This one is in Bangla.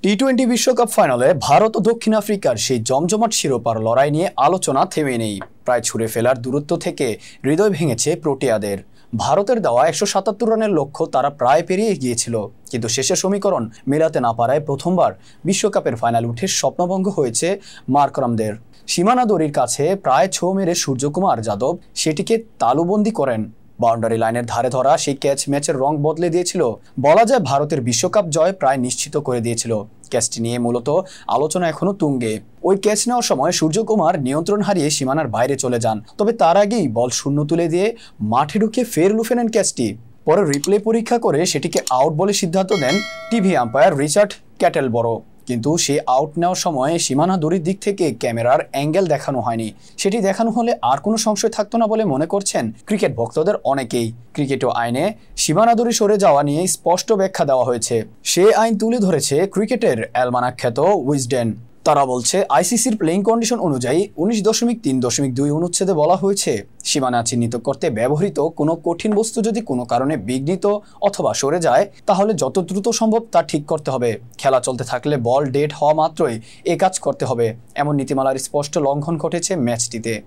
টি-20 বিশ্বকাপ ফাইনালে ভারত ও দক্ষিণ আফ্রিকার সেই জমজমাট শিরোপার লড়াই নিয়ে আলোচনা থেমে নেই। প্রায় ছুঁড়ে ফেলার দূরত্ব থেকে হৃদয় ভেঙেছে প্রোটিয়াদের। ভারতের দেওয়া 177 রানের লক্ষ্য তারা প্রায় পেরিয়ে গিয়েছিল, কিন্তু শেষের সমীকরণ মেলাতে না পারায় প্রথমবার বিশ্বকাপের ফাইনাল উঠে স্বপ্নভঙ্গ হয়েছে মার্করামদের। সীমানা দড়ির কাছে প্রায় ছো মেরে সূর্যকুমার যাদব সেটিকে তালুবন্দি করেন। বাউন্ডারি লাইনের ধারে ধরা সেই ক্যাচ ম্যাচের রং বদলে দিয়েছিল। বলা যায় ভারতের বিশ্বকাপ জয় প্রায় নিশ্চিত করে দিয়েছিল। ক্যাচটি নিয়ে মূলত আলোচনা এখনো তুঙ্গে। ওই ক্যাচ নেওয়ার সময় সূর্যকুমার নিয়ন্ত্রণ হারিয়ে সীমানার বাইরে চলে যান, তবে তার আগেই বল শূন্য তুলে দিয়ে মাঠে ঢুকে ফের লুফে নেন ক্যাচটি। পরে রিপ্লে পরীক্ষা করে সেটিকে আউট বলে সিদ্ধান্ত নেন টিভি আম্পায়ার রিচার্ড ক্যাটেলবরো। কিন্তু সে আউট নেওয়ার সময় সীমানা দড়ির দিক থেকে ক্যামেরার অ্যাঙ্গেল দেখানো হয়নি। সেটি দেখানো হলে আর কোনো সংশয় থাকতো না বলে মনে করছেন ক্রিকেট ভক্তদের অনেকেই। ক্রিকেট ও আইনে সীমানা দড়ি সরে যাওয়া নিয়ে স্পষ্ট ব্যাখ্যা দেওয়া হয়েছে। সে আইন তুলে ধরেছে ক্রিকেটের অ্যালমানাক খ্যাত উইজডেন। তারা বলছে, আইসিসির প্লেইং কন্ডিশন অনুযায়ী 19.3.2 অনুচ্ছেদে বলা হয়েছে, সীমানা চিহ্নিত করতে ব্যবহৃত কোনো কঠিন বস্তু যদি কোনো কারণে বিঘ্নিত অথবা সরে যায়, তাহলে যত দ্রুত সম্ভব তা ঠিক করতে হবে। খেলা চলতে থাকলে বল ডেড হওয়া মাত্রই এ কাজ করতে হবে। এমন নীতিমালার স্পষ্ট লঙ্ঘন ঘটেছে ম্যাচটিতে।